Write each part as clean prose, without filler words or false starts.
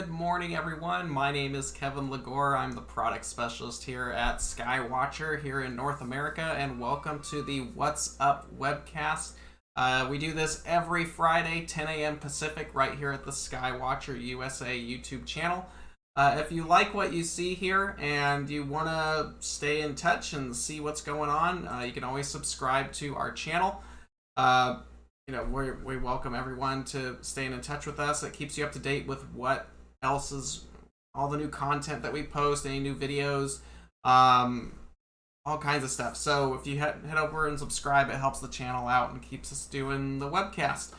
Good morning, everyone. My name is Kevin Lagore. I'm the product specialist here at Skywatcher here in North America, and welcome to the What's Up Webcast. We do this every Friday, 10 a.m. Pacific, right here at the Skywatcher USA YouTube channel. If you like what you see here and you want to stay in touch and see what's going on, you can always subscribe to our channel. We welcome everyone to staying in touch with us. It keeps you up to date with what else is, all the new content that we post, any new videos, all kinds of stuff. So if you head over and subscribe, it helps the channel out and keeps us doing the webcast.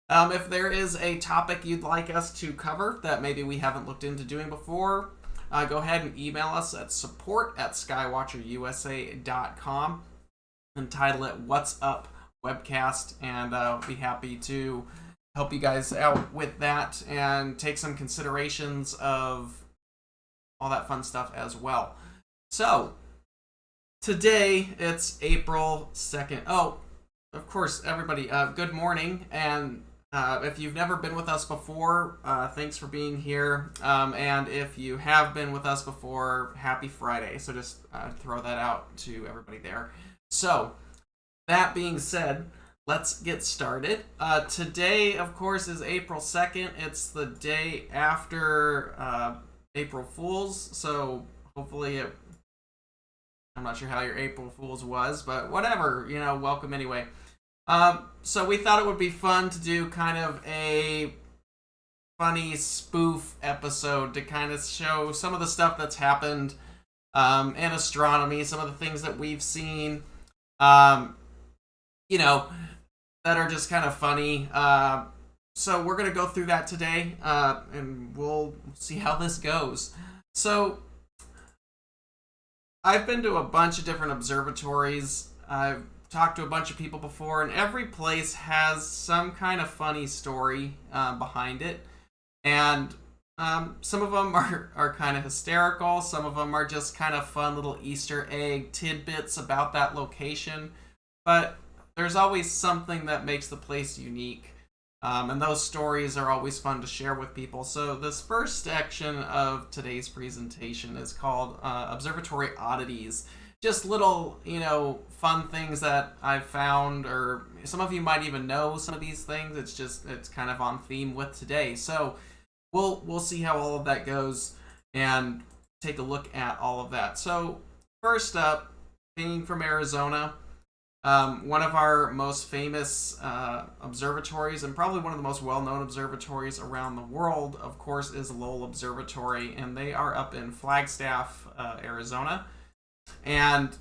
If there is a topic you'd like us to cover that maybe we haven't looked into doing before, go ahead and email us at support@skywatcherusa.com and title it What's Up Webcast, and I'll be happy to help you guys out with that and take some considerations of all that fun stuff as well. So today it's April 2nd. Oh, of course, everybody, good morning. And if you've never been with us before, thanks for being here. And if you have been with us before, happy Friday. So just throw that out to everybody there. So that being said, let's get started. Today, of course, is April 2nd. It's the day after April Fool's, so hopefully I'm not sure how your April Fool's was, but whatever, welcome anyway. So we thought it would be fun to do kind of a funny spoof episode to kind of show some of the stuff that's happened in astronomy, some of the things that we've seen, that are just kind of funny. So we're going to go through that today, and we'll see how this goes. So I've been to a bunch of different observatories. I've talked to a bunch of people before, and every place has some kind of funny story behind it. And some of them are kind of hysterical. Some of them are just kind of fun little Easter egg tidbits about that location. But there's always something that makes the place unique, and those stories are always fun to share with people. So this first section of today's presentation is called Observatory Oddities. Just little, fun things that I've found, or some of you might even know some of these things. It's kind of on theme with today. So we'll see how all of that goes and take a look at all of that. So first up, being from Arizona, one of our most famous observatories, and probably one of the most well-known observatories around the world, of course, is Lowell Observatory, and they are up in Flagstaff, Arizona. And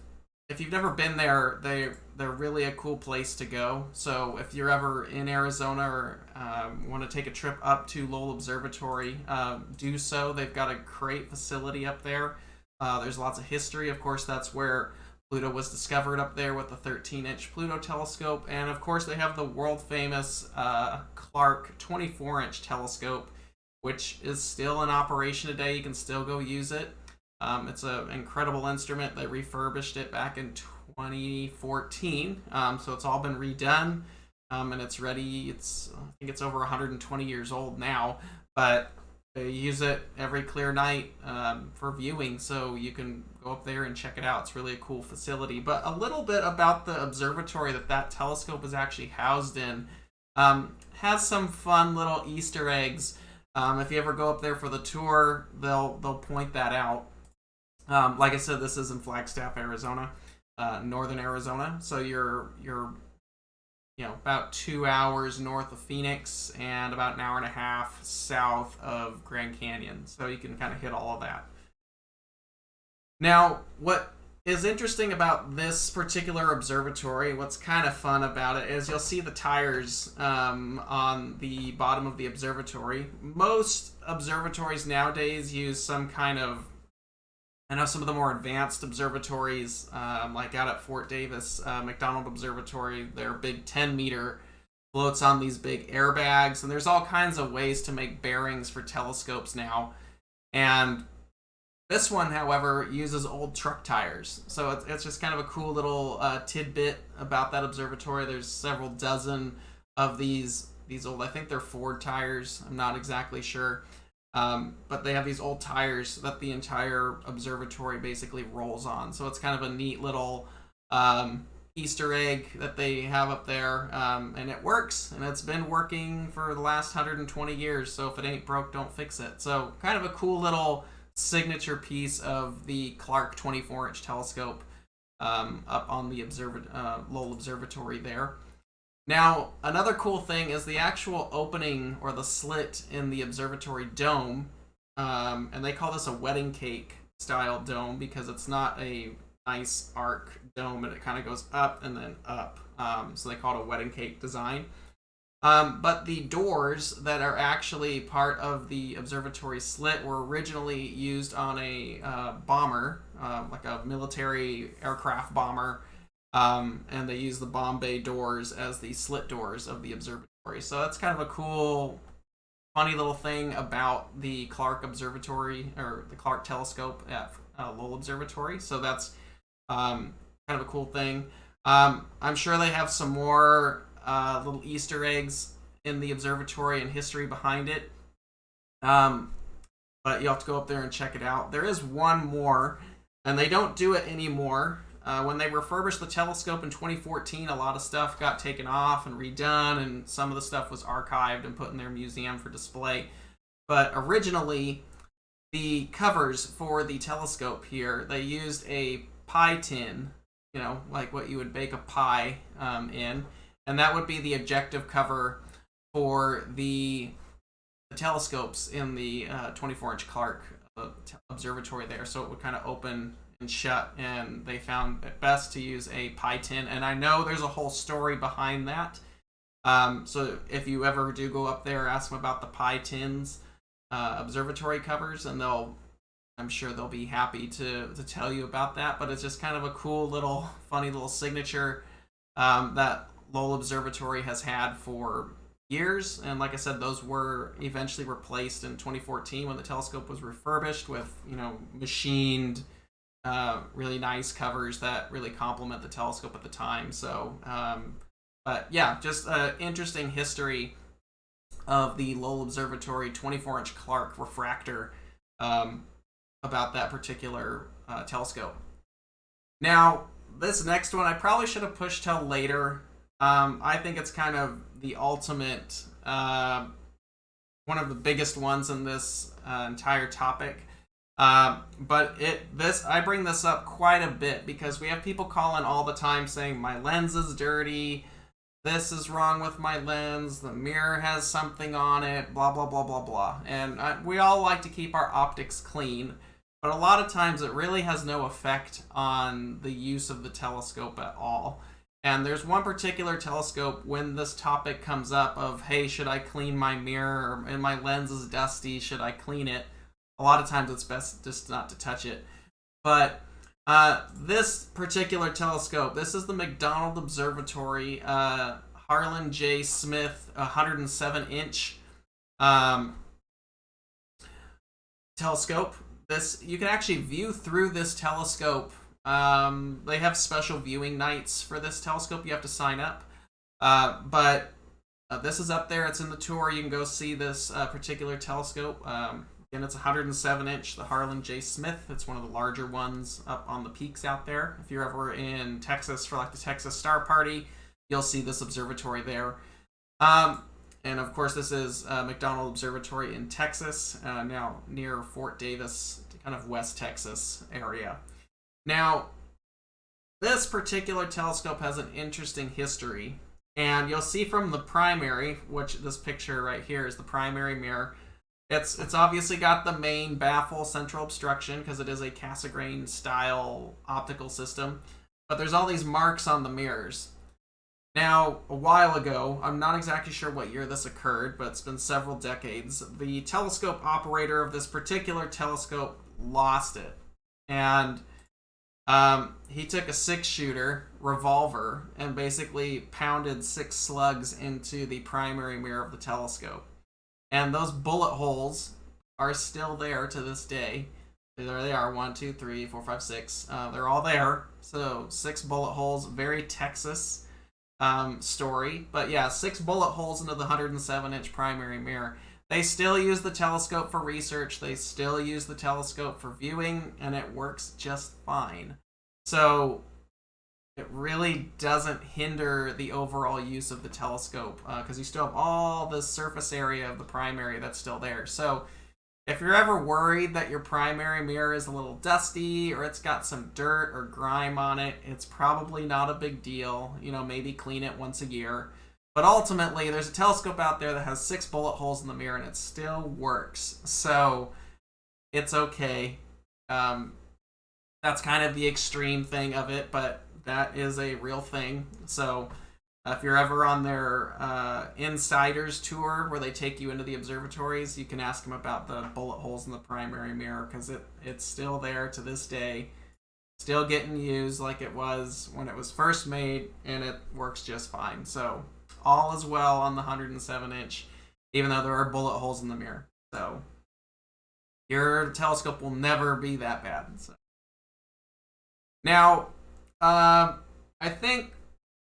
if you've never been there, they're really a cool place to go. So if you're ever in Arizona or want to take a trip up to Lowell Observatory, do so. They've got a great facility up there. There's lots of history. Of course, that's where Pluto was discovered up there with the 13-inch Pluto telescope. And of course, they have the world-famous Clark 24-inch telescope, which is still in operation today. You can still go use it. It's an incredible instrument. They refurbished it back in 2014. So it's all been redone, and it's ready. I think it's over 120 years old now, but they use it every clear night for viewing, so you can go up there and check it out. It's really a cool facility. But a little bit about the observatory that telescope is actually housed in. Has some fun little Easter eggs. If you ever go up there for the tour, they'll point that out. Like I said, this is in Flagstaff, Arizona, northern Arizona. So you're about 2 hours north of Phoenix and about an hour and a half south of Grand Canyon. So you can kind of hit all of that. Now, what is interesting about this particular observatory, what's kind of fun about it, is you'll see the tires on the bottom of the observatory. Most observatories nowadays use some kind of, I know some of the more advanced observatories, like out at Fort Davis, McDonald Observatory, their big 10-meter floats on these big airbags, and there's all kinds of ways to make bearings for telescopes now. And this one, however, uses old truck tires. So it's just kind of a cool little tidbit about that observatory. There's several dozen of these old, I think they're Ford tires. I'm not exactly sure. But they have these old tires that the entire observatory basically rolls on. So it's kind of a neat little Easter egg that they have up there, and it works, and it's been working for the last 120 years. So if it ain't broke, don't fix it. So kind of a cool little signature piece of the Clark 24-inch telescope up on the Lowell Observatory there. Now, another cool thing is the actual opening or the slit in the observatory dome, and they call this a wedding cake style dome because it's not a nice arc dome, and it kind of goes up and then up. So they call it a wedding cake design. But the doors that are actually part of the observatory slit were originally used on a bomber, like a military aircraft bomber, and they use the bomb bay doors as the slit doors of the observatory. So that's kind of a cool, funny little thing about the Clark Observatory, or the Clark Telescope at Lowell Observatory. So that's kind of a cool thing. I'm sure they have some more little Easter eggs in the observatory and history behind it. But you'll have to go up there and check it out. There is one more, and they don't do it anymore. When they refurbished the telescope in 2014, a lot of stuff got taken off and redone, and some of the stuff was archived and put in their museum for display. But originally, the covers for the telescope here, they used a pie tin, like what you would bake a pie in, and that would be the objective cover for the telescopes in the 24-inch Clark Observatory there. So it would kind of open and shut, and they found it best to use a pie tin. And I know there's a whole story behind that. So if you ever do go up there, ask them about the pie tins observatory covers, and I'm sure they'll be happy to tell you about that. But it's just kind of a cool little, funny little signature that Lowell Observatory has had for years. And like I said, those were eventually replaced in 2014 when the telescope was refurbished with, machined, really nice covers that really complement the telescope at the time. So, but yeah, just an interesting history of the Lowell Observatory 24-inch Clark refractor about that particular telescope. Now, this next one I probably should have pushed till later. I think it's kind of the ultimate, one of the biggest ones in this entire topic. But I bring this up quite a bit because we have people calling all the time saying my lens is dirty, this is wrong with my lens, the mirror has something on it, blah blah blah blah blah. And we all like to keep our optics clean, but a lot of times it really has no effect on the use of the telescope at all. And there's one particular telescope when this topic comes up of, hey, should I clean my mirror, and my lens is dusty, should I clean it? A lot of times it's best just not to touch it. But this particular telescope, this is the McDonald Observatory, Harlan J. Smith 107-inch telescope. You can actually view through this telescope. They have special viewing nights for this telescope. You have to sign up. But this is up there. It's in the tour. You can go see this particular telescope. Again, it's 107-inch, the Harlan J. Smith. It's one of the larger ones up on the peaks out there. If you're ever in Texas for like the Texas Star Party, you'll see this observatory there. And of course, this is McDonald Observatory in Texas, now near Fort Davis, kind of West Texas area. Now, this particular telescope has an interesting history, and you'll see from the primary, which this picture right here is the primary mirror. It's obviously got the main baffle central obstruction because it is a Cassegrain style optical system, but there's all these marks on the mirrors. Now, a while ago, I'm not exactly sure what year this occurred, but it's been several decades, the telescope operator of this particular telescope lost it. And he took a 6-shooter revolver and basically pounded 6 slugs into the primary mirror of the telescope. And those bullet holes are still there to this day. There they are, 1, 2, 3, 4, 5, 6. They're all there. So 6 bullet holes, very Texas story. But yeah, 6 bullet holes into the 107-inch primary mirror. They still use the telescope for research, they still use the telescope for viewing, and it works just fine. So it really doesn't hinder the overall use of the telescope, because you still have all the surface area of the primary that's still there. So if you're ever worried that your primary mirror is a little dusty or it's got some dirt or grime on it, it's probably not a big deal. Maybe clean it once a year. But ultimately, there's a telescope out there that has 6 bullet holes in the mirror and it still works. So it's okay. That's kind of the extreme thing of it, but that is a real thing. So if you're ever on their Insiders tour where they take you into the observatories, you can ask them about the bullet holes in the primary mirror, because it's still there to this day, still getting used like it was when it was first made, and it works just fine. So all is well on the 107-inch, even though there are bullet holes in the mirror. So your telescope will never be that bad. So. Now, I think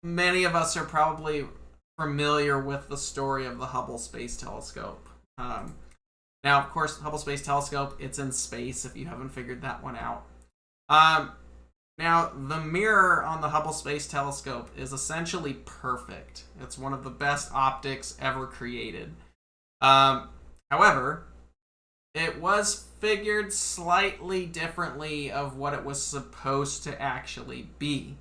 many of us are probably familiar with the story of the Hubble Space Telescope. Now, of course, Hubble Space Telescope, it's in space if you haven't figured that one out. Now, the mirror on the Hubble Space Telescope is essentially perfect. It's one of the best optics ever created. However, it was figured slightly differently of what it was supposed to actually be.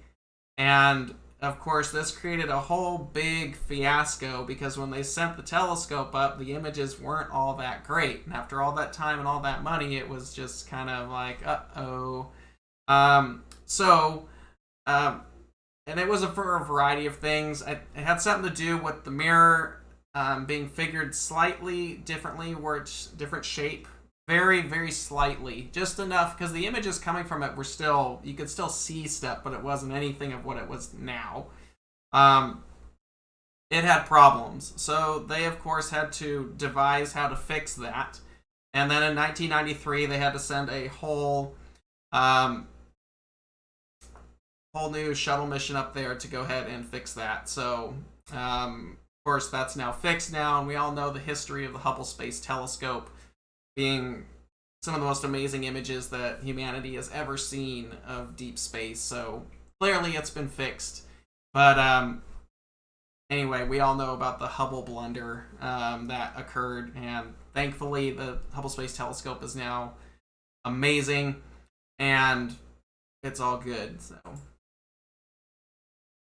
And of course, this created a whole big fiasco, because when they sent the telescope up, the images weren't all that great. And after all that time and all that money, it was just kind of like, uh-oh. And it was for a variety of things. It had something to do with the mirror being figured slightly differently, where it's different shape. Very, very slightly. Just enough, because the images coming from it were still, you could still see stuff, but it wasn't anything of what it was now. It had problems. So they, of course, had to devise how to fix that. And then in 1993, they had to send a whole new shuttle mission up there to go ahead and fix that. So, of course, that's now fixed now, and we all know the history of the Hubble Space Telescope being some of the most amazing images that humanity has ever seen of deep space. So clearly it's been fixed. But anyway, we all know about the Hubble blunder that occurred, and thankfully the Hubble Space Telescope is now amazing, and it's all good. So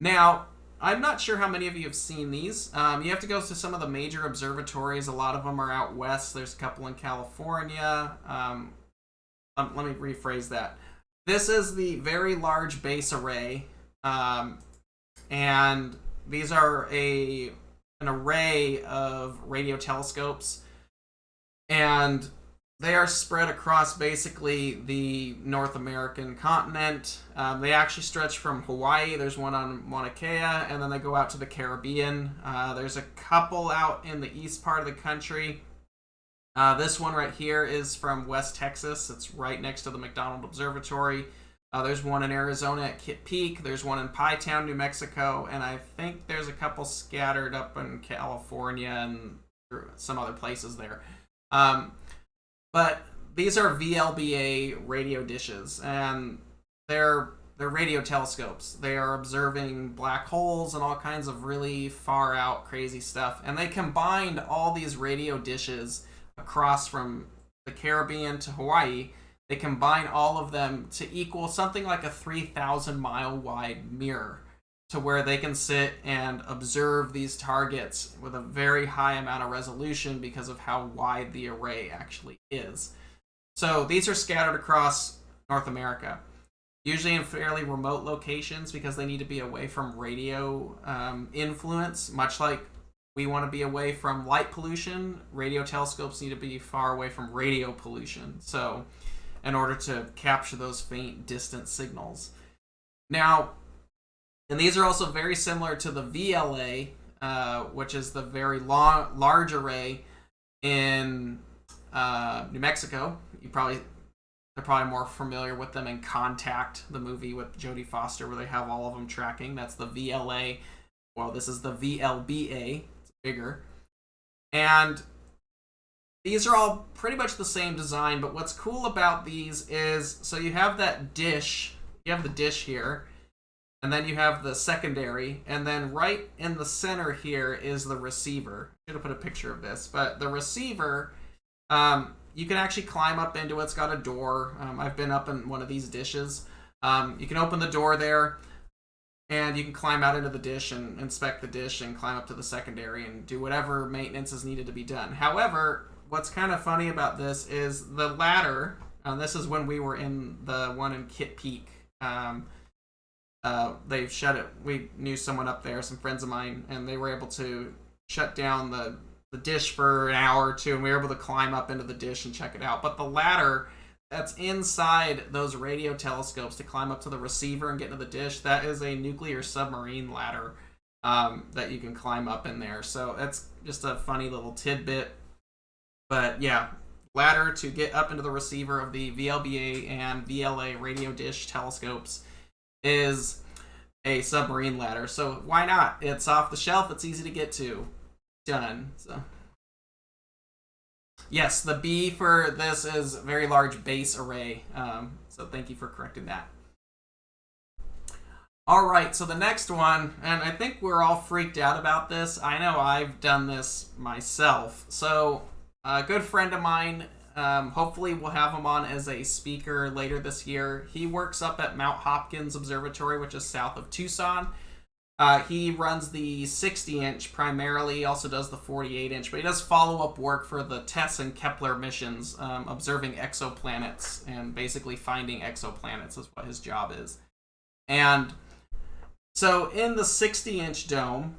now, I'm not sure how many of you have seen these. You have to go to some of the major observatories. A lot of them are out west. There's a couple in California. Let me rephrase that. This is the Very Large Base Array. And these are an array of radio telescopes. And they are spread across basically the North American continent. They actually stretch from Hawaii. There's one on Mauna Kea, and then they go out to the Caribbean. There's a couple out in the east part of the country. This one right here is from West Texas. It's right next to the McDonald Observatory. There's one in Arizona at Kitt Peak. There's one in Pie Town, New Mexico, and I think there's a couple scattered up in California and some other places there. But these are VLBA radio dishes, and they're radio telescopes. They are observing black holes and all kinds of really far out crazy stuff. And they combined all these radio dishes across from the Caribbean to Hawaii. They combine all of them to equal something like a 3,000 mile wide mirror, to where they can sit and observe these targets with a very high amount of resolution because of how wide the array actually is. So these are scattered across North America, usually in fairly remote locations, because they need to be away from radio influence. Much like we want to be away from light pollution, radio telescopes need to be far away from radio pollution, so in order to capture those faint distant signals. Now, and these are also very similar to the VLA, which is the very large array in New Mexico. They're probably more familiar with them in Contact, the movie with Jodie Foster, where they have all of them tracking. That's the VLA. Well, this is the VLBA. It's bigger. And these are all pretty much the same design, but what's cool about these is, so you have that dish, you have the dish here, and then you have the secondary, and then right in the center here is the receiver. I should have put a picture of this, but the receiver, you can actually climb up into it. It's got a door. I've been up in one of these dishes. You can open the door there, and you can climb out into the dish and inspect the dish and climb up to the secondary and do whatever maintenance is needed to be done. However, what's kind of funny about this is the ladder. This is when we were in the one in Kit Peak. They've shut it. We knew someone up there, some friends of mine, and they were able to shut down the dish for an hour or two, and we were able to climb up into the dish and check it out. But the ladder that's inside those radio telescopes to climb up to the receiver and get into the dish, that is a nuclear submarine ladder that you can climb up in there. So that's just a funny little tidbit. But yeah, ladder to get up into the receiver of the VLBA and VLA radio dish telescopes is a submarine ladder. So why not? It's off the shelf. It's easy to get to. Done. So yes, the B for this is very large base array. So thank you for correcting that. All right, so the next one, and I think we're all freaked out about this. I know I've done this myself. So a good friend of mine, hopefully we'll have him on as a speaker later this year. He works up at Mount Hopkins Observatory, which is south of Tucson. He runs the 60-inch primarily. He also does the 48-inch, but he does follow-up work for the TESS and Kepler missions, observing exoplanets and basically finding exoplanets is what his job is. And so in the 60-inch dome,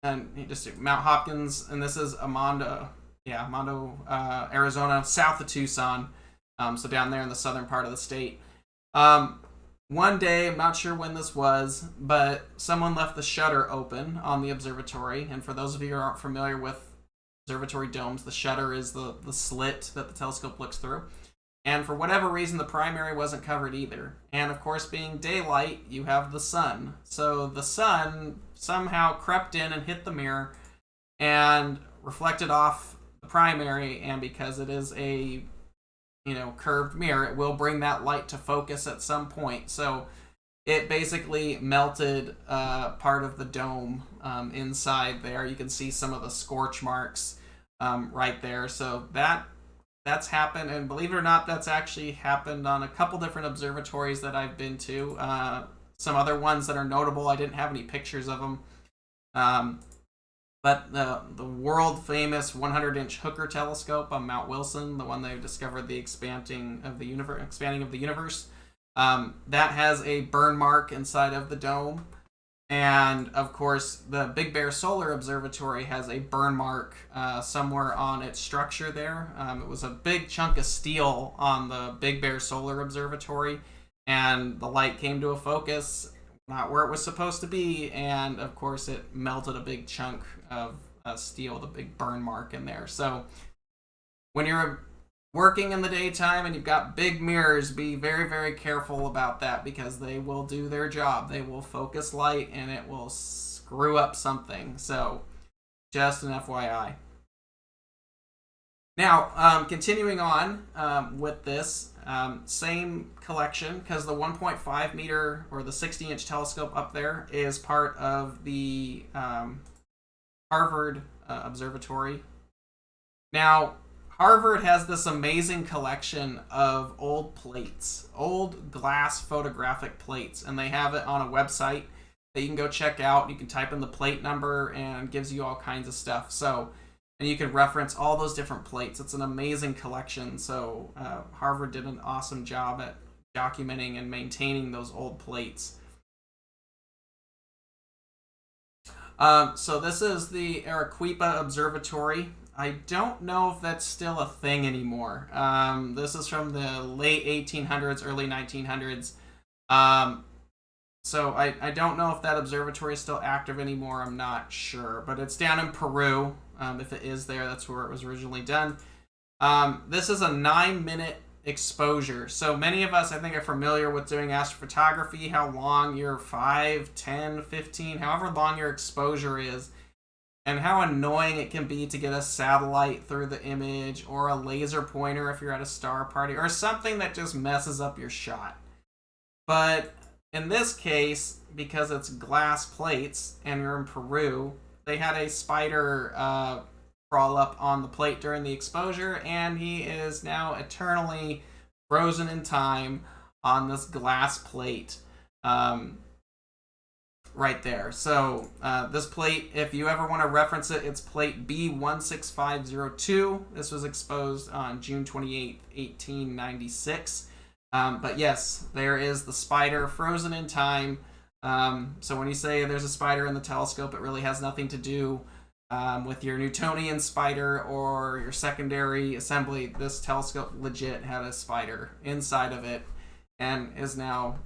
and he just Mount Hopkins, and this is Mondo, Arizona, south of Tucson, so down there in the southern part of the state. One day, I'm not sure when this was, but someone left the shutter open on the observatory. And for those of you who aren't familiar with observatory domes, the shutter is the slit that the telescope looks through. And for whatever reason, the primary wasn't covered either. And of course, being daylight, you have the sun. So the sun somehow crept in and hit the mirror and reflected off the primary. And because it is a curved mirror, it will bring that light to focus at some point. So it basically melted part of the dome inside there. You can see some of the scorch marks right there. So that's happened, and believe it or not, that's actually happened on a couple different observatories that I've been to. Some other ones that are notable, I didn't have any pictures of them. But the world famous 100-inch Hooker telescope on Mount Wilson, the one they've discovered the expanding of the universe, that has a burn mark inside of the dome. And of course, the Big Bear Solar Observatory has a burn mark somewhere on its structure there. It was a big chunk of steel on the Big Bear Solar Observatory, and the light came to a focus not where it was supposed to be, and of course it melted a big chunk of steel, the big burn mark in there. So when you're working in the daytime and you've got big mirrors, be very, very careful about that, because they will do their job. They will focus light and it will screw up something. So just an FYI. Now, continuing on with this, same collection, because the 1.5 meter or the 60-inch telescope up there is part of the Harvard Observatory. Now, Harvard has this amazing collection of old plates, old glass photographic plates, and they have it on a website that you can go check out. You can type in the plate number and it gives you all kinds of stuff. And you can reference all those different plates. It's an amazing collection. So Harvard did an awesome job at documenting and maintaining those old plates. So this is the Arequipa Observatory. I don't know if that's still a thing anymore. This is from the late 1800s, early 1900s. So I don't know if that observatory is still active anymore. I'm not sure. But it's down in Peru. If it is there, that's where it was originally done. This is a 9-minute exposure. So many of us, I think, are familiar with doing astrophotography, how long your 5, 10, 15, however long your exposure is and how annoying it can be to get a satellite through the image, or a laser pointer if you're at a star party, or something that just messes up your shot. But in this case, because it's glass plates and you're in Peru, they had a spider crawl up on the plate during the exposure, and he is now eternally frozen in time on this glass plate right there. So this plate, if you ever want to reference it, it's plate B16502. This was exposed on June 28, 1896. But yes, there is the spider frozen in time. So when you say there's a spider in the telescope, it really has nothing to do with your Newtonian spider or your secondary assembly. This telescope legit had a spider inside of it and is now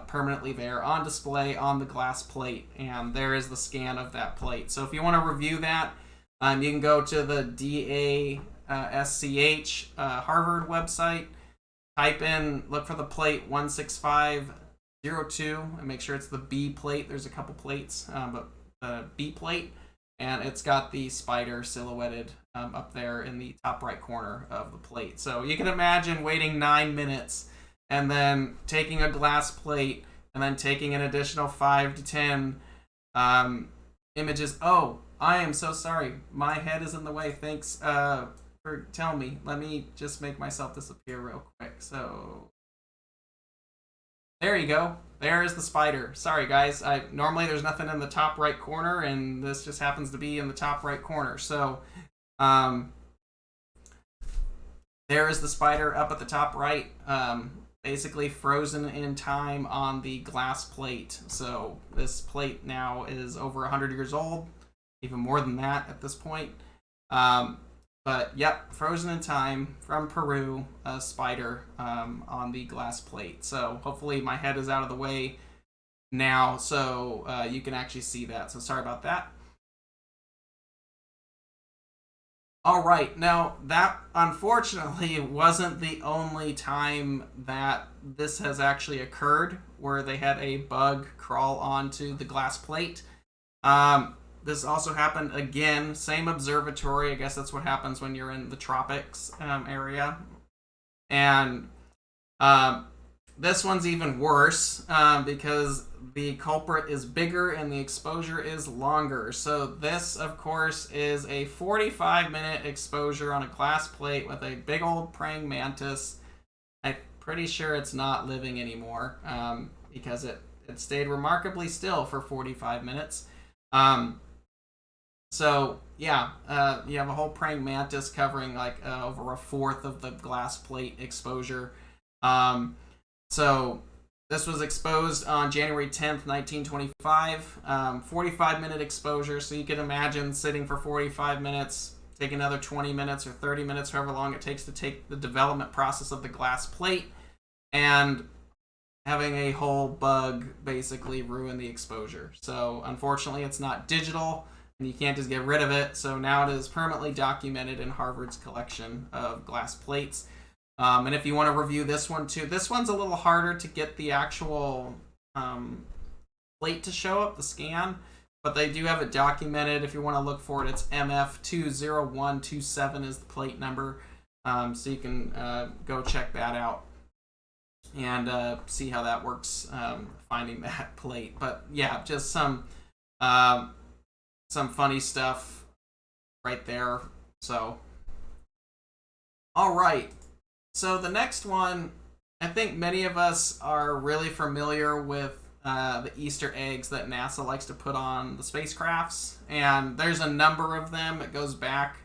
permanently there on display on the glass plate. And there is the scan of that plate. So if you want to review that, you can go to the DASCH Harvard website, type in, look for the plate 16502, and make sure it's the B plate. There's a couple plates, but the B plate. And it's got the spider silhouetted up there in the top right corner of the plate. So you can imagine waiting 9 minutes and then taking a glass plate and then taking an additional 5 to 10 images. Oh, I am so sorry. My head is in the way. Thanks for telling me. Let me just make myself disappear real quick. So there you go. There is the spider. Sorry, guys. Normally there's nothing in the top right corner, and this just happens to be in the top right corner. So there is the spider up at the top right, basically frozen in time on the glass plate. So this plate now is over 100 years old, even more than that at this point. But yep, frozen in time from Peru, a spider on the glass plate. So hopefully my head is out of the way now, so you can actually see that. So sorry about that. All right, now that unfortunately wasn't the only time that this has actually occurred, where they had a bug crawl onto the glass plate. This also happened again, same observatory. I guess that's what happens when you're in the tropics area. And this one's even worse because the culprit is bigger and the exposure is longer. So this, of course, is a 45-minute exposure on a glass plate with a big old praying mantis. I'm pretty sure it's not living anymore because it stayed remarkably still for 45 minutes. So yeah, you have a whole praying mantis covering like over a fourth of the glass plate exposure. So this was exposed on January 10th, 1925. 45-minute exposure. So you can imagine sitting for 45 minutes, take another 20 minutes or 30 minutes, however long it takes to take the development process of the glass plate, and having a whole bug basically ruin the exposure. So unfortunately, it's not digital, and you can't just get rid of it. So now it is permanently documented in Harvard's collection of glass plates. And if you want to review this one too, this one's a little harder to get the actual plate to show up, the scan, but they do have it documented. If you want to look for it, it's MF20127 is the plate number. So you can go check that out and see how that works, finding that plate. But yeah, just some funny stuff right there. So, all right. So the next one, I think many of us are really familiar with the Easter eggs that NASA likes to put on the spacecrafts, and there's a number of them. It goes back.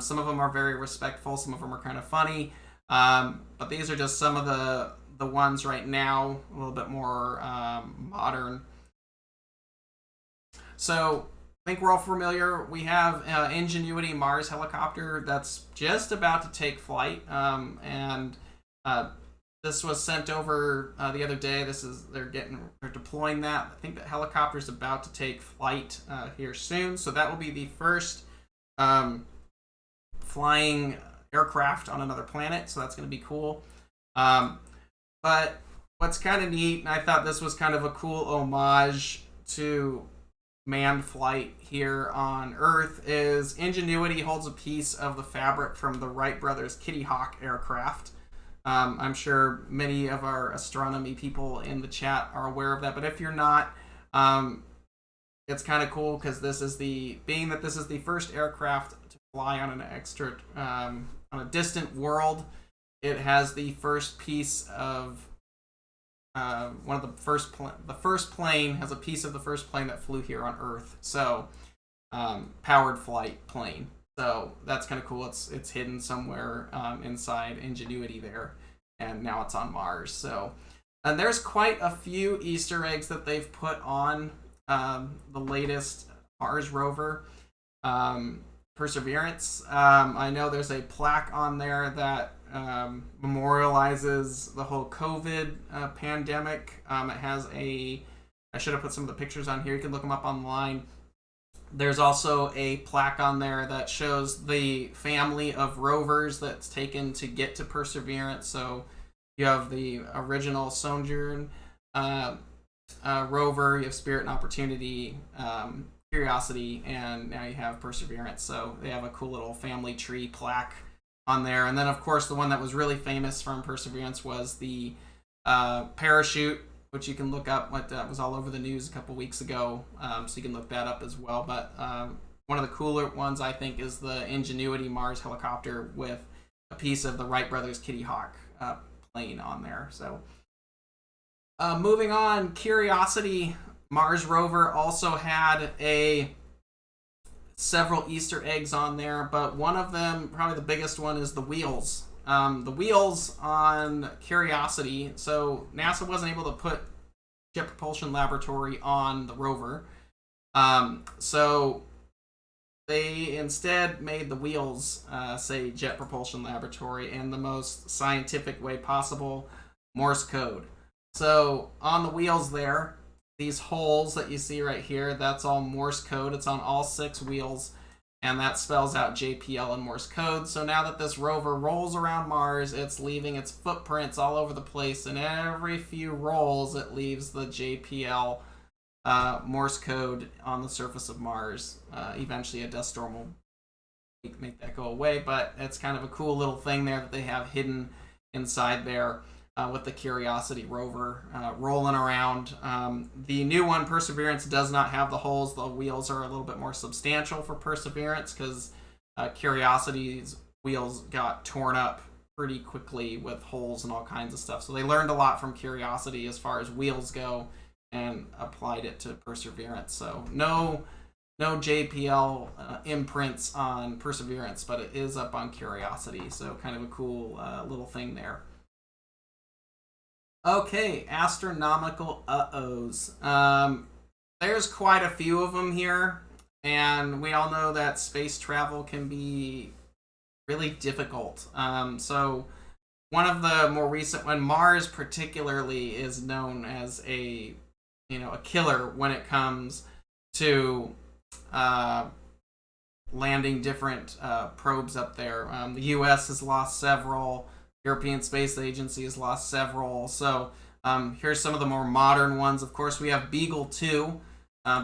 Some of them are very respectful. Some of them are kind of funny. But these are just some of the ones right now, a little bit more modern. So I think we're all familiar. We have Ingenuity Mars helicopter that's just about to take flight, and this was sent over the other day. They're deploying that. I think that helicopter is about to take flight here soon, so that will be the first flying aircraft on another planet. So that's going to be cool. But what's kind of neat, and I thought this was kind of a cool homage to manned flight here on Earth is Ingenuity holds a piece of the fabric from the Wright brothers Kitty Hawk aircraft. I'm sure many of our astronomy people in the chat are aware of that, but if you're not, it's kind of cool because this is the first aircraft to fly on on a distant world. It has the first piece of the first plane has a piece of the first plane that flew here on Earth. So powered flight plane. So that's kind of cool. It's hidden somewhere inside Ingenuity there, and now it's on Mars. So, and there's quite a few Easter eggs that they've put on the latest Mars rover, Perseverance. I know there's a plaque on there that memorializes the whole COVID pandemic. It has I should have put some of the pictures on here. You can look them up online. There's also a plaque on there that shows the family of rovers that's taken to get to Perseverance. So you have the original Sojourn rover, you have Spirit and Opportunity, Curiosity, and now you have Perseverance. So they have a cool little family tree plaque on there. And then, of course, the one that was really famous from Perseverance was the parachute, which you can look up. What was all over the news a couple weeks ago, so you can look that up as well. But one of the cooler ones, I think, is the Ingenuity Mars helicopter with a piece of the Wright brothers Kitty Hawk plane on there. So moving on, Curiosity Mars rover also had several Easter eggs on there, but one of them, probably the biggest one, is the wheels. The wheels on Curiosity. So NASA wasn't able to put Jet Propulsion Laboratory on the rover. So they instead made the wheels say Jet Propulsion Laboratory in the most scientific way possible, Morse code. So on the wheels there, these holes that you see right here, that's all Morse code. It's on all 6 wheels, and that spells out JPL in Morse code. So now that this rover rolls around Mars, it's leaving its footprints all over the place, and every few rolls it leaves the JPL Morse code on the surface of Mars. Eventually a dust storm will make that go away, but it's kind of a cool little thing there that they have hidden inside there with the Curiosity rover rolling around. The new one, Perseverance, does not have the holes. The wheels are a little bit more substantial for Perseverance because Curiosity's wheels got torn up pretty quickly with holes and all kinds of stuff. So they learned a lot from Curiosity as far as wheels go and applied it to Perseverance. So no JPL imprints on Perseverance, but it is up on Curiosity. So kind of a cool little thing there. Okay, astronomical uh-ohs. There's quite a few of them here, and we all know that space travel can be really difficult. So one of the more recent one, Mars particularly, is known as a killer when it comes to landing different probes up there. The U.S. has lost several. European Space Agency has lost several. So here's some of the more modern ones. Of course, we have Beagle 2.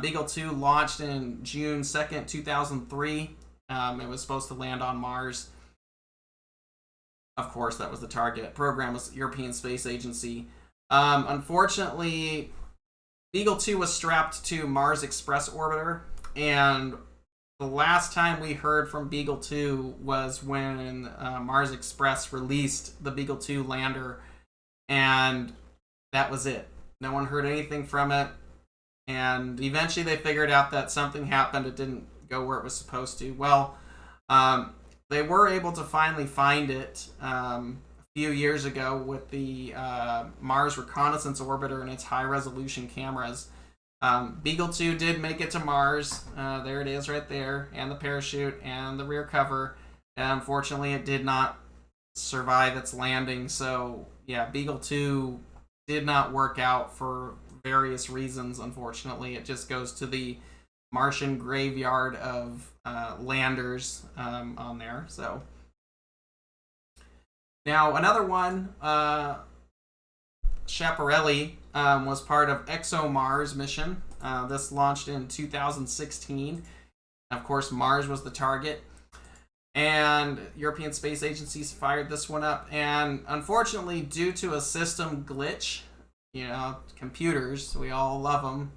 Beagle 2 launched in June 2nd, 2003. It was supposed to land on Mars. Of course, that was the target. Program was European Space Agency. Unfortunately, Beagle 2 was strapped to Mars Express orbiter, and the last time we heard from Beagle 2 was when Mars Express released the Beagle 2 lander, and that was it. No one heard anything from it, and eventually they figured out that something happened. It didn't go where it was supposed to. Well, they were able to finally find it a few years ago with the Mars Reconnaissance Orbiter and its high-resolution cameras. Beagle 2 did make it to Mars. There it is right there, and the parachute and the rear cover. And unfortunately, it did not survive its landing. So, yeah, Beagle 2 did not work out for various reasons, unfortunately. It just goes to the Martian graveyard of landers on there. So, now another one, Schiaparelli, was part of ExoMars mission. This launched in 2016. Of course, Mars was the target. And European Space Agencies fired this one up. And unfortunately, due to a system glitch, computers, we all love them,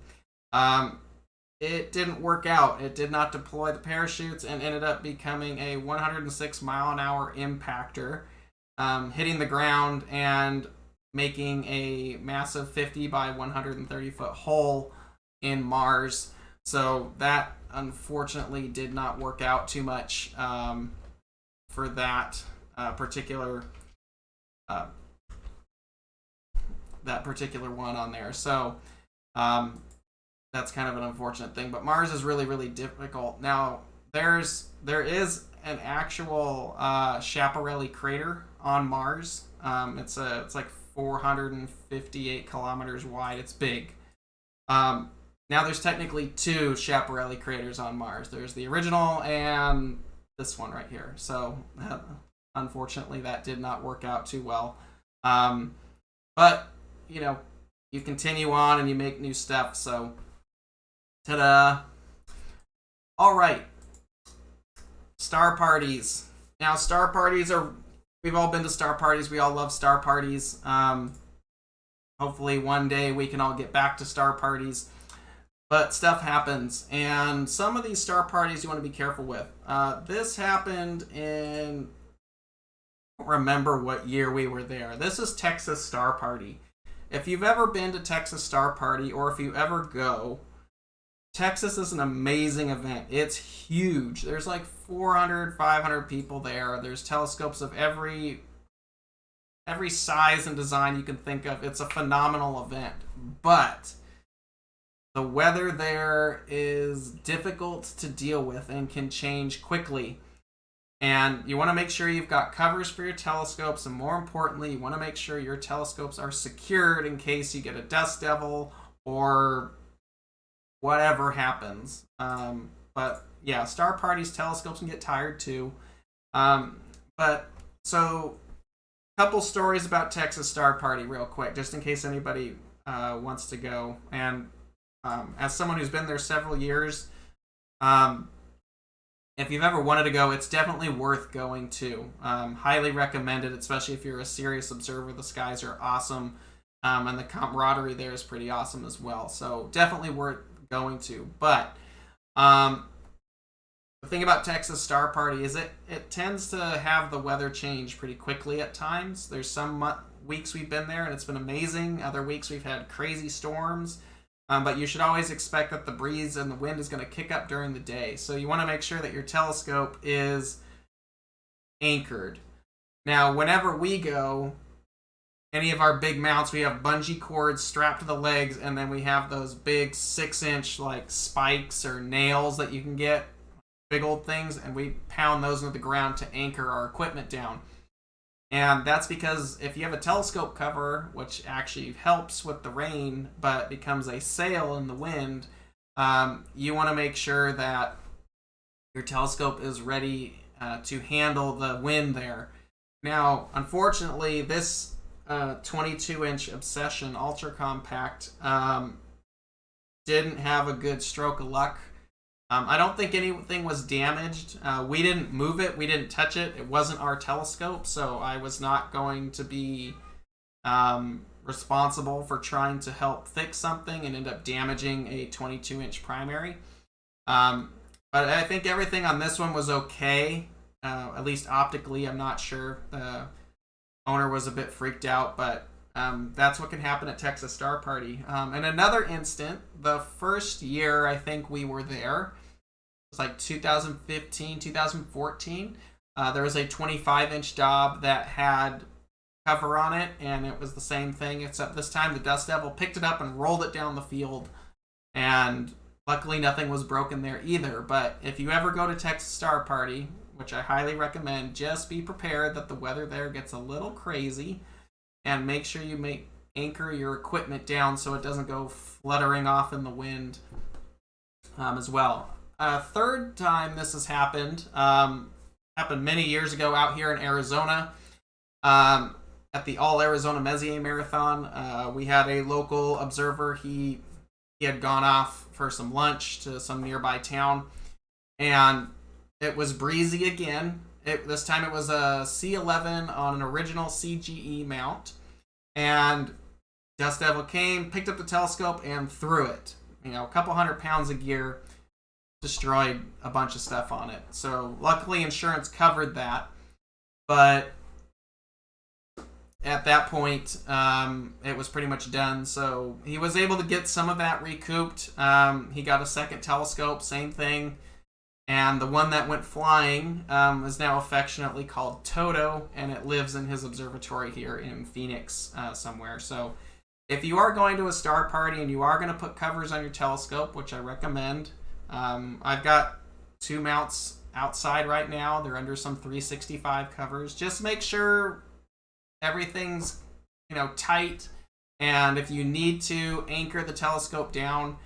it didn't work out. It did not deploy the parachutes and ended up becoming a 106 mile an hour impactor, hitting the ground and making a massive 50 by 130 foot hole in Mars. So that unfortunately did not work out too much for that particular one on there. So that's kind of an unfortunate thing. But Mars is really, really difficult. Now there is an actual Schiaparelli crater on Mars. It's like 458 kilometers wide. It's big. Now there's technically two Schiaparelli craters on Mars. There's the original and this one right here. So unfortunately that did not work out too well. But you continue on and you make new stuff. So ta-da. All right. Star parties. Now star parties we've all been to star parties. We all love star parties. Hopefully one day we can all get back to star parties. But stuff happens, and some of these star parties you want to be careful with. This happened in, I don't remember what year we were there. This is Texas Star Party. If you've ever been to Texas Star Party, or if you ever go, Texas is an amazing event. It's huge. There's like 400, 500 people there. There's telescopes of every size and design you can think of. It's a phenomenal event. But the weather there is difficult to deal with and can change quickly. And you want to make sure you've got covers for your telescopes, and more importantly, you want to make sure your telescopes are secured in case you get a dust devil or whatever happens. But yeah, star parties, telescopes can get tired too. But so, a couple stories about Texas Star Party real quick, just in case anybody wants to go. And as someone who's been there several years, if you've ever wanted to go, it's definitely worth going to. Highly recommend it, especially if you're a serious observer. The skies are awesome, and the camaraderie there is pretty awesome as well. So definitely worth going to. But the thing about Texas Star Party is it tends to have the weather change pretty quickly at times. There's some weeks we've been there and it's been amazing. Other weeks we've had crazy storms. But you should always expect that the breeze and the wind is going to kick up during the day. So you want to make sure that your telescope is anchored. Now, whenever we go, any of our big mounts, we have bungee cords strapped to the legs, and then we have those big 6-inch like spikes or nails that you can get, big old things, and we pound those into the ground to anchor our equipment down. And that's because if you have a telescope cover, which actually helps with the rain, but becomes a sail in the wind, you want to make sure that your telescope is ready to handle the wind there. Now, unfortunately, this 22-inch Obsession Ultra Compact didn't have a good stroke of luck. I don't think anything was damaged. We didn't move it. We didn't touch it. It wasn't our telescope, so I was not going to be responsible for trying to help fix something and end up damaging a 22-inch primary. But I think everything on this one was okay, at least optically. I'm not sure. The owner was a bit freaked out, but that's what can happen at Texas Star Party. And another instant, the first year I think we were there, it was like 2015, 2014. There was a 25-inch Dob that had cover on it, and it was the same thing, except this time the Dust Devil picked it up and rolled it down the field, and luckily nothing was broken there either. But if you ever go to Texas Star Party, which I highly recommend, just be prepared that the weather there gets a little crazy, and make sure you anchor your equipment down so it doesn't go fluttering off in the wind as well. Third time this has happened many years ago out here in Arizona at the All Arizona Messier Marathon. We had a local observer. He he had gone off for some lunch to some nearby town, and it was breezy again. This time it was a C11 on an original CGE mount, and Dust Devil came, picked up the telescope, and threw it. A couple 100 pounds of gear, destroyed a bunch of stuff on it. So luckily insurance covered that, but at that point it was pretty much done. So he was able to get some of that recouped. He got a second telescope, same thing, and the one that went flying is now affectionately called Toto, and it lives in his observatory here in Phoenix somewhere. So if you are going to a star party and you are going to put covers on your telescope, which I recommend, I've got 2 mounts outside right now. They're under some 365 covers. Just make sure everything's tight, and if you need to anchor the telescope down,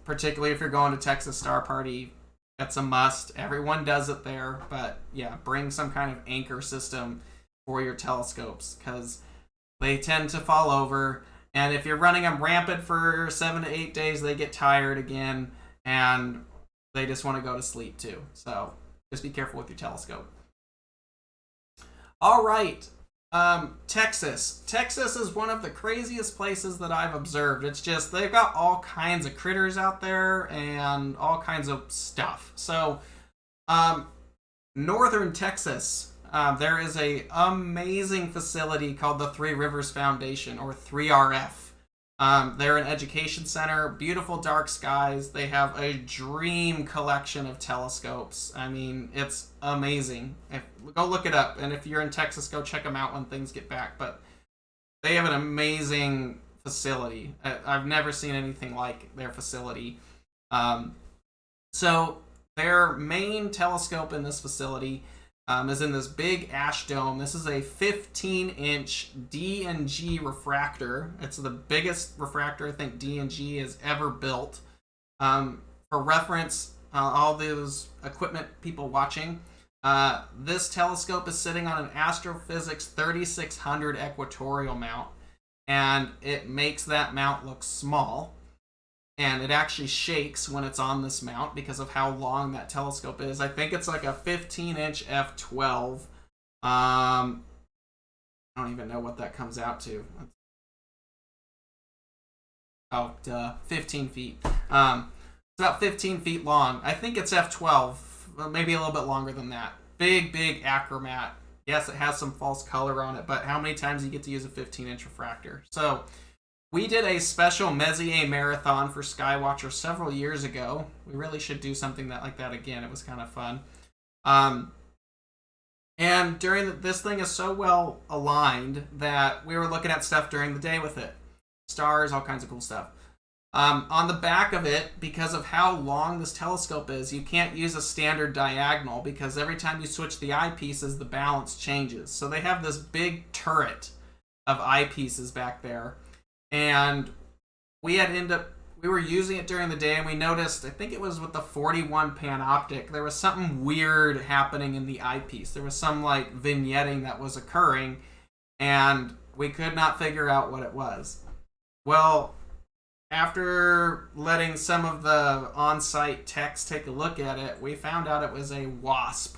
particularly if you're going to Texas Star Party, that's a must. Everyone does it there, but yeah, bring some kind of anchor system for your telescopes, because they tend to fall over, and if you're running them rampant for 7 to 8 days, they get tired again, and they just want to go to sleep too. So just be careful with your telescope. All right. Texas. Texas is one of the craziest places that I've observed. It's just, they've got all kinds of critters out there and all kinds of stuff. So, northern Texas, there is a amazing facility called the Three Rivers Foundation, or 3RF. They're an education center, beautiful dark skies. They have a dream collection of telescopes. I mean, it's amazing. Go look it up, and if you're in Texas, go check them out when things get back. But they have an amazing facility. I've never seen anything like their facility. So their main telescope in this facility is in this big ash dome. This is a 15-inch D&G refractor. It's the biggest refractor I think D&G has ever built. For reference, all those equipment people watching, this telescope is sitting on an Astrophysics 3600 equatorial mount, and it makes that mount look small. And it actually shakes when it's on this mount because of how long that telescope is. I think it's like a 15-inch f12. I don't even know what that comes out to. Oh, duh. 15 feet. It's about 15 feet long. I think it's f12. Maybe a little bit longer than that. Big, big achromat. Yes, it has some false color on it, but how many times do you get to use a 15-inch refractor? So we did a special Messier marathon for Skywatcher several years ago. We really should do something like that again. It was kind of fun. And this thing is so well aligned that we were looking at stuff during the day with it. Stars, all kinds of cool stuff. On the back of it, because of how long this telescope is, you can't use a standard diagonal because every time you switch the eyepieces, the balance changes. So they have this big turret of eyepieces back there. And we were using it during the day, and we noticed, I think it was with the 41 panoptic, there was something weird happening in the eyepiece. There was some like vignetting that was occurring, and we could not figure out what it was. Well, after letting some of the on-site techs take a look at it, we found out it was a wasp.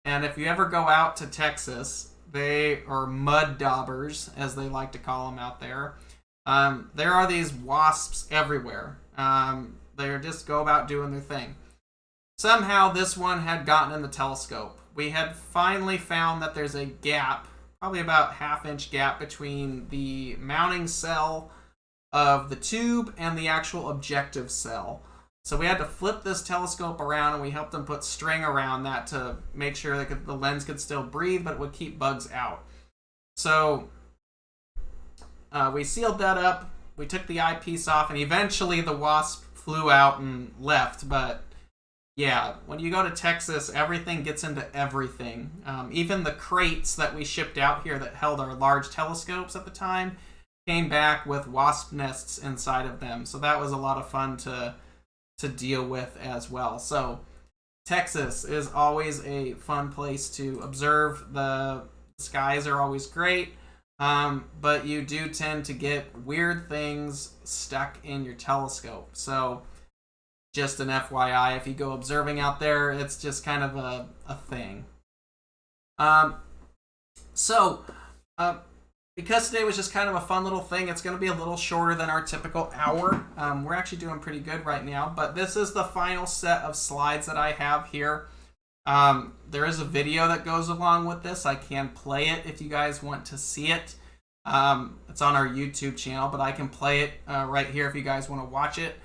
And if you ever go out to Texas, they are mud daubers, as they like to call them out there. There are these wasps everywhere. They just go about doing their thing. Somehow this one had gotten in the telescope. We had finally found that there's a gap, probably about half-inch gap between the mounting cell of the tube and the actual objective cell. So we had to flip this telescope around, and we helped them put string around that to make sure that the lens could still breathe, but it would keep bugs out. So we sealed that up, we took the eyepiece off, and eventually the wasp flew out and left. But yeah, when you go to Texas, everything gets into everything. Even the crates that we shipped out here that held our large telescopes at the time came back with wasp nests inside of them. So that was a lot of fun to deal with as well. So Texas is always a fun place to observe. The skies are always great. but you do tend to get weird things stuck in your telescope. So just an FYI, if you go observing out there, it's just kind of a thing. Because today was just kind of a fun little thing, it's going to be a little shorter than our typical hour. We're actually doing pretty good right now, but this is the final set of slides that I have here. There is a video that goes along with this. I can play it if you guys want to see it. It's on our YouTube channel, but I can play it right here if you guys want to watch it.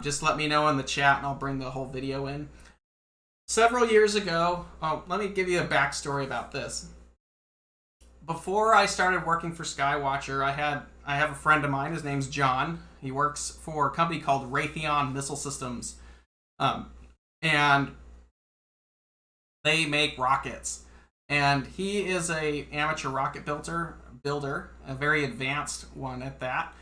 Just let me know in the chat and I'll bring the whole video in. Several years ago, let me give you a backstory about this. Before I started working for Skywatcher, I have a friend of mine. His name's John. He works for a company called Raytheon Missile Systems, and they make rockets. And he is a amateur rocket builder, a very advanced one at that.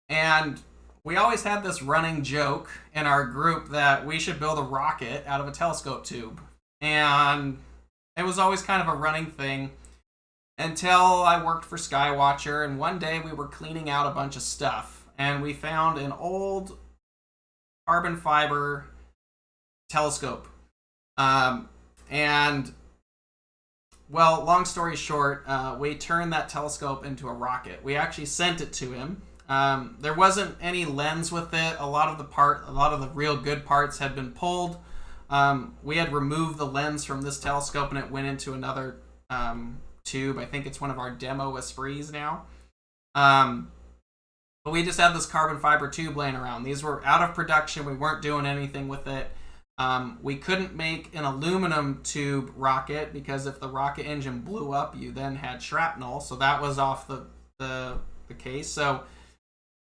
And we always had this running joke in our group that we should build a rocket out of a telescope tube, and it was always kind of a running thing. Until I worked for Skywatcher, and one day we were cleaning out a bunch of stuff, and we found an old carbon fiber telescope. And, well, long story short, we turned that telescope into a rocket. We actually sent it to him. There wasn't any lens with it. A lot of the real good parts had been pulled. We had removed the lens from this telescope, and it went into another tube. I think it's one of our demo Esprits now. But we just had this carbon fiber tube laying around. These were out of production. We weren't doing anything with it. We couldn't make an aluminum tube rocket because if the rocket engine blew up, you then had shrapnel. So that was off the case. So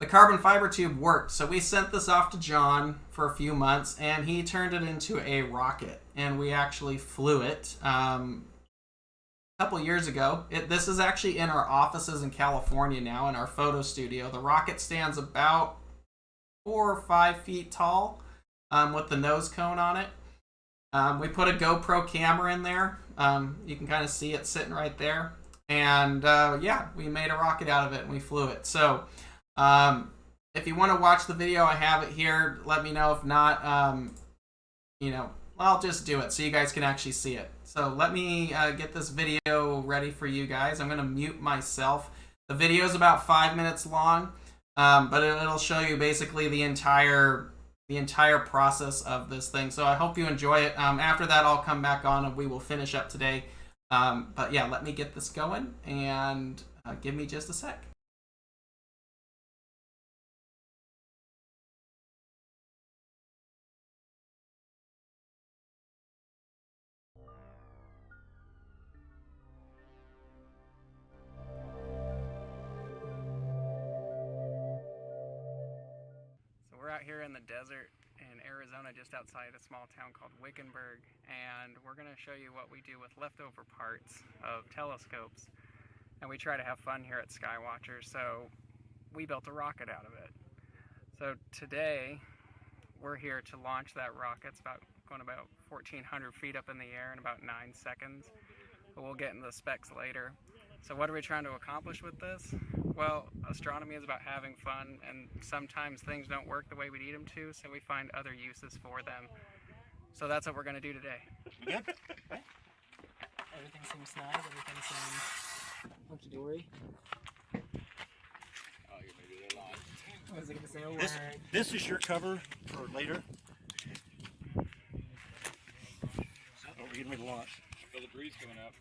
the carbon fiber tube worked. So we sent this off to John for a few months, and he turned it into a rocket. And we actually flew it. Couple years ago. This is actually in our offices in California now, in our photo studio. The rocket stands about 4 or 5 feet tall with the nose cone on it. We put a GoPro camera in there. You can kind of see it sitting right there. And yeah, we made a rocket out of it and we flew it. So if you want to watch the video, I have it here. Let me know. If not, I'll just do it so you guys can actually see it. So let me get this video ready for you guys. I'm going to mute myself. The video is about 5 minutes long, but it'll show you basically the entire process of this thing. So I hope you enjoy it. After that, I'll come back on and we will finish up today. But yeah, let me get this going and give me just a sec. We're out here in the desert in Arizona, just outside a small town called Wickenburg, and we're going to show you what we do with leftover parts of telescopes. And we try to have fun here at Skywatcher, so we built a rocket out of it. So today we're here to launch that rocket. It's going about 1,400 feet up in the air in about 9 seconds, but we'll get into the specs later. So what are we trying to accomplish with this? Well, astronomy is about having fun, and sometimes things don't work the way we need them to, so we find other uses for them. So that's what we're going to do today. Yep. Everything seems nice, everything seems hunky-dory. Oh, you're maybe a little on. I was going to say a word. This is your cover for later. Oh, we're getting ready to launch. Feel the breeze coming up.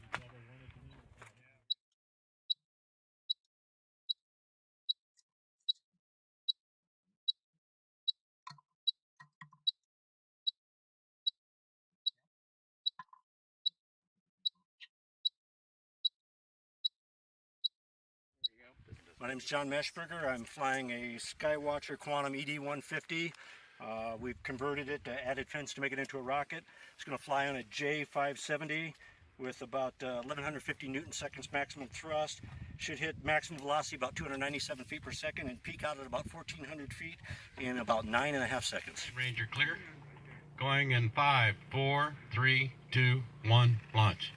My name is John Meshberger. I'm flying a Skywatcher Quantum ED-150. We've converted it to added fins to make it into a rocket. It's going to fly on a J570 with about 1150 Newton seconds maximum thrust. Should hit maximum velocity about 297 feet per second and peak out at about 1,400 feet in about 9.5 seconds. Ranger clear. Going in 5, 4, 3, 2, 1, launch.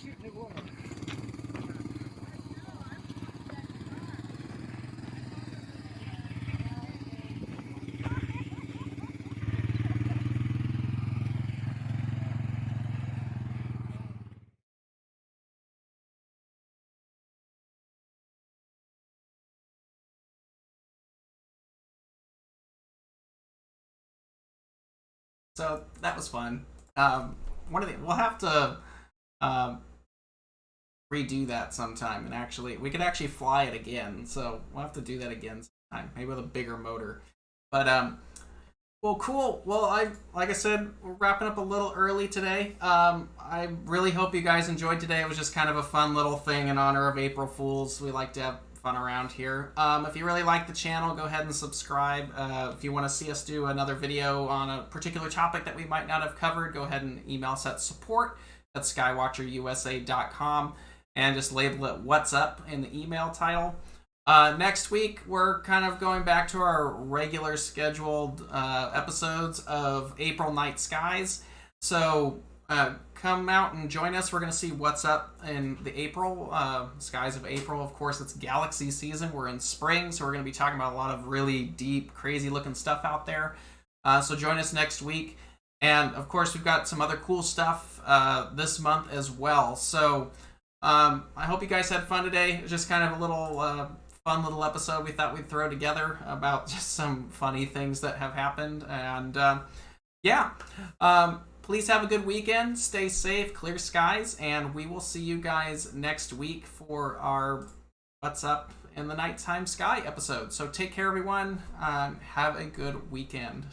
shooting at water. So that was fun. We'll have to redo that sometime, and actually, we could actually fly it again. So we'll have to do that again sometime, maybe with a bigger motor. But well, cool. Well, like I said, we're wrapping up a little early today. I really hope you guys enjoyed today. It was just kind of a fun little thing in honor of April Fools. We like to have fun around here. If you really like the channel, go ahead and subscribe. If you want to see us do another video on a particular topic that we might not have covered, go ahead and email us at support@skywatcherusa.com and just label it "What's Up" in the email title. Next week, we're kind of going back to our regular scheduled episodes of April Night Skies. So come out and join us. We're going to see what's up in the April skies of April. Of course, it's galaxy season. We're in spring, so we're going to be talking about a lot of really deep, crazy-looking stuff out there. So join us next week. And, of course, we've got some other cool stuff this month as well. So I hope you guys had fun today. It was just kind of a little fun little episode we thought we'd throw together about just some funny things that have happened. And, yeah. Please have a good weekend. Stay safe, clear skies, and we will see you guys next week for our What's Up in the Nighttime Sky episode. So take care, everyone. Have a good weekend.